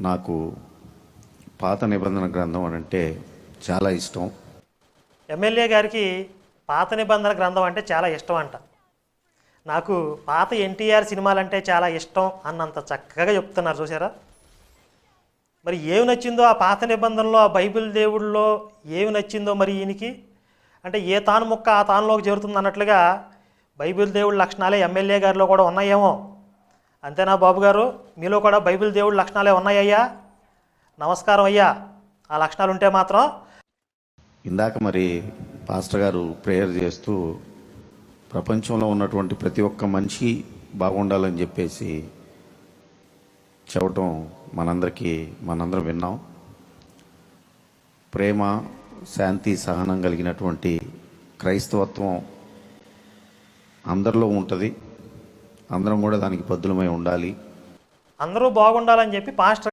నాకు పాత నిబంధన గ్రంథం అని అంటే చాలా ఇష్టం. ఎమ్మెల్యే గారికి పాత నిబంధన గ్రంథం అంటే చాలా ఇష్టం అంట. నాకు పాత ఎన్టీఆర్ సినిమాలంటే చాలా ఇష్టం అన్నంత చక్కగా చెప్తున్నారు చూసారా. మరి ఏమి నచ్చిందో ఆ పాత నిబంధనలో, ఆ బైబిల్ దేవుళ్ళలో ఏమి నచ్చిందో మరి ఈయనకి, అంటే ఏ తాను ముక్క ఆ తానులోకి చేరుతుంది అన్నట్లుగా బైబిల్ దేవుడి లక్షణాలే ఎమ్మెల్యే గారిలో కూడా ఉన్నాయేమో. అంతేనా బాబు గారు, మీలో కూడా బైబిల్ దేవుడి లక్షణాలే ఉన్నాయ్యా? నమస్కారం అయ్యా. ఆ లక్షణాలు ఉంటే మాత్రం. ఇందాక మరి పాస్టర్ గారు ప్రేయర్ చేస్తూ ప్రపంచంలో ఉన్నటువంటి ప్రతి ఒక్క మనిషి బాగుండాలని చెప్పేసి చెప్పటం మనందరం విన్నాం. ప్రేమ, శాంతి, సహనం కలిగినటువంటి క్రైస్తవత్వం అందరిలో ఉంటుంది. అందరం కూడా దానికి బద్దులమై ఉండాలి. అందరూ బాగుండాలని చెప్పి పాస్టర్